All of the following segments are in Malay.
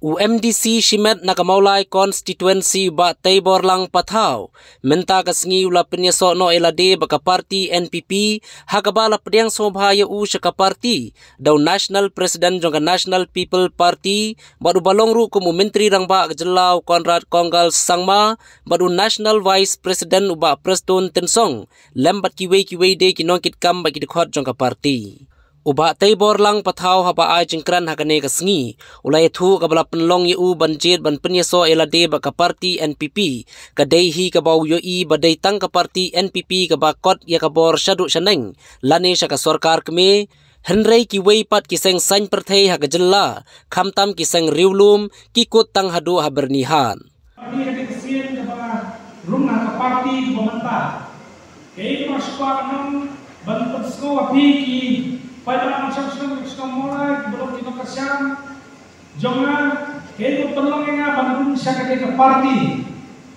UMDC Shimet Nakamaulai constituency ba Taybor lang Pathaw menta kasngi ula penyeso no elade baka parti NPP hakabala pediang sobhaya u shaka parti daw national president jongga National People Party baru balongru kumu menteri rang ba Jelau Conrad Konggal Sangma baru national vice president uba Preston Tensong lembat kiwe de kinongkit kam bagi dikhot jongga parti Uba Taybor lang Pathaw haba ay jengkran hakane kasngi ulay thu kabala penlong yu banjir ban penyeso elade baka parti NPP kadaihi kabaw yo i badai tang ka parti NPP kabakot ya kabor syadu syaneng lane syaka sorkar keme Henry kiwei pat kiseng sain perthei hakajella khamtam kiseng riulum kikut tang hadu habernihan rumah ka parti pemerintah kay masuk anong bantu sko api ki pada masa sudah mulai belum kita kasihan jangan kayak penolong yang bangun syakade ke parti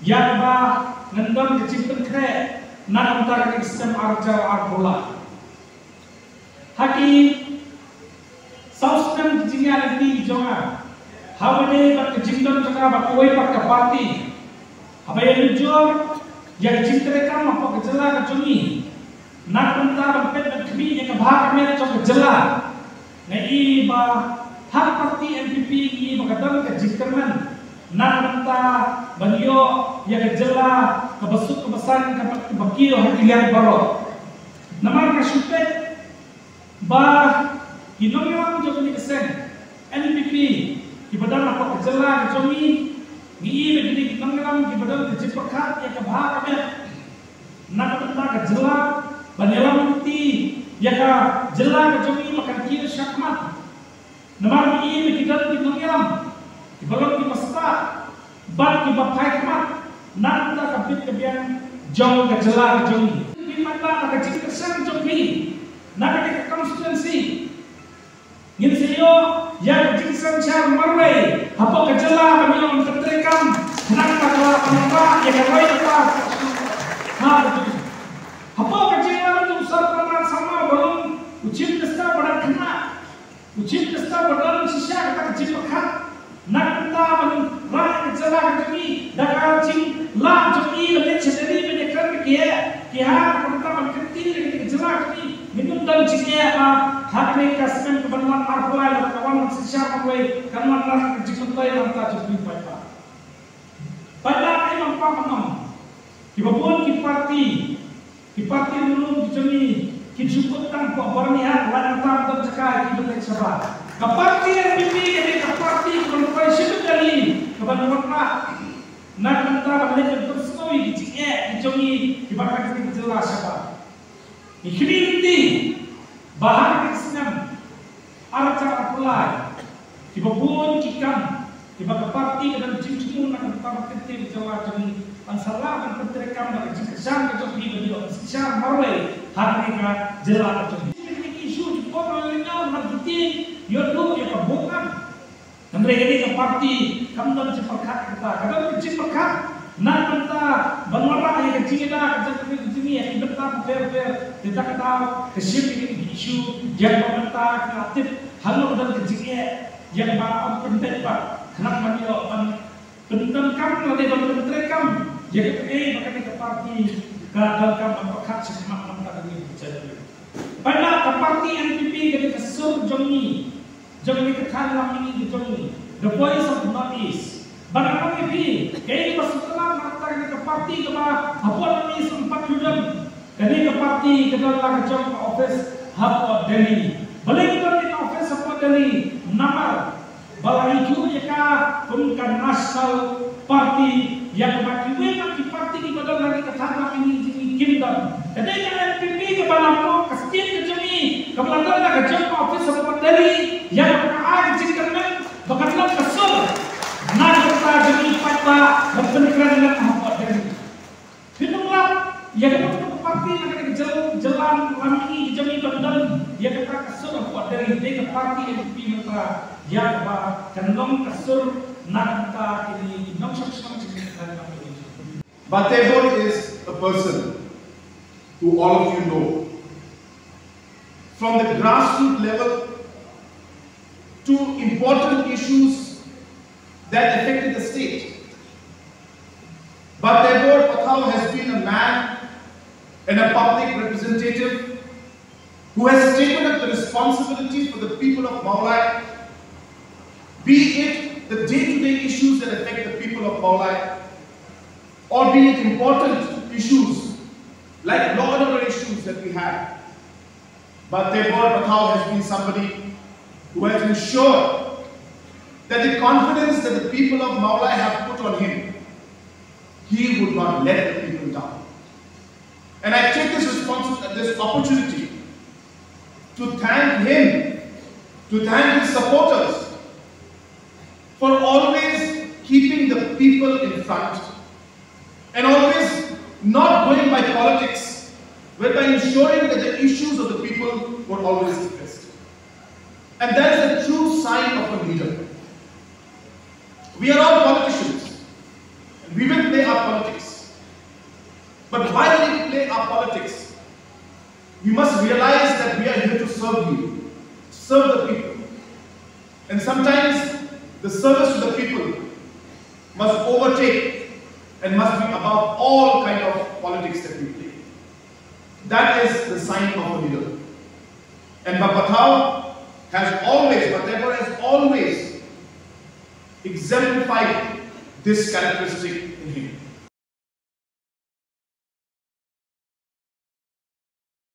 yang bah ngendon kecipten kre nak antara sistem arca arbola haki sauskan kecingnya nanti jangan hawade bak kecipten jangan bak kue pak ke parti apa yang jujur yang cintakan apa kejela kecumi nak mentah bempet kami yang kebahak kami cok jela ngai ba hak parti NPP ini makadam kejikterman nak mentah banyo yang jela kebesuk kebesan kebakio hakilian baro namar kasyupet ba hinong jok ni kesen NPP kibadam apa kejela kejomi ni begini kinong kibadam kejipakat yang kebahak kami nak mentah kejela Banyalam ti yaka jela kejomi makan kira syakmat. Namar ini kita di mengiram. Di balon di pesta. Ban di bapai kemat. Nanda kabit kebiang jauh ke jela kejomi. Di mana nak cik kesan jomi. Nak ke konstituensi. Ngin seyo yang cik kesan syar marway. Apa ke jela kami terterekam. Nak kakak kamera yang kawai apa. Ha betul. Apa kecil itu sarana sama belum ucip kesta pada kena ucip kesta pada sisa kata kecil pekat nak kita menrah kecela kami dah cing lah jami lebih sedari menyekat kia kita menkerti kecela kami minum dan ciknya hak mereka semen kebenaran arwah kawan sisa kami kawan rah kecil mentai lantas jadi pada ayam apa dibabun ki parti dulu dijemi kijuput tang po barnihan lan tam tam sakai kibetek sabah ka parti NPP kini ka parti konfai situ kali kaban warna nak mentara balik terstoi dijie dijemi dibakar kita jelas sabah ikhliti bahan kesenam arca apply dibabun kikam dibakar parti dan cincin nak tam ketir jawa jemi Ansalah kan tertekam dari kesan kecok di beliau secara marway hari ini jelas kecok. Ini isu di kolonial marketing yodo ya kebongkar. Dan mereka ini ke parti kamu dan cepat kita. Kadang kecil pekat nak minta bangunan yang kecil kita kecil ya kita fair kita kata kesip ini isu yang pemerintah kreatif halu dan kecilnya yang bapak penting pak. Kenapa dia penting kamu nanti dan tertekam. Jadi makanya ke parti gagalkan mempekat semangat mentah ini jadi. Pada ke parti NPP jadi kesur jomi ke kalam ini jomi. The voice of the Northeast. Barang NPP kayak setelah mata ke parti ke apa ini sempat judul. Jadi ke parti ke dalam ke office Hub Delhi. Balik kita di office Hub Delhi nama balai itu ya bukan national party yang bagi parti di badan lagi ketara ini kingdom. Jadi yang NPP ke Balapo kesetiap kejami ke belakang nak kejam office support dari yang berkait jingkermen bakatlah kesel. Nak kita jadi pada berpemikiran dengan apa dari. Fitnah yang kita parti nak jalan kami kejami badan yang kita kesel apa dari ke parti NPP mereka yang kendong kesel nak kita ini non substansi. But Taybor is a person who all of you know. From the grassroots level to important issues that affected the state. But Tagore Pathau has been a man and a public representative who has taken up the responsibility for the people of Maulai, be it the day-to-day issues that affect the people of Maulai, or be it important issues like law and order issues that we have. But Tagore Pathau has been somebody who has ensured that the confidence that the people of Maulai have put on him, he would not let the people down. And I take this opportunity to thank him, to thank his supporters for always keeping the people in front and always not going by politics, but by ensuring that the issues of the people were always addressed. And that is a true sign of a leader. We are all politicians, and we will play our politics. But while we play our politics, we must realize that we are here to serve you, serve the people. And sometimes the service to the people must overtake and must be above all kind of politics that we play. That is the sign of a leader. And Pathau has always exemplified this characteristic in him.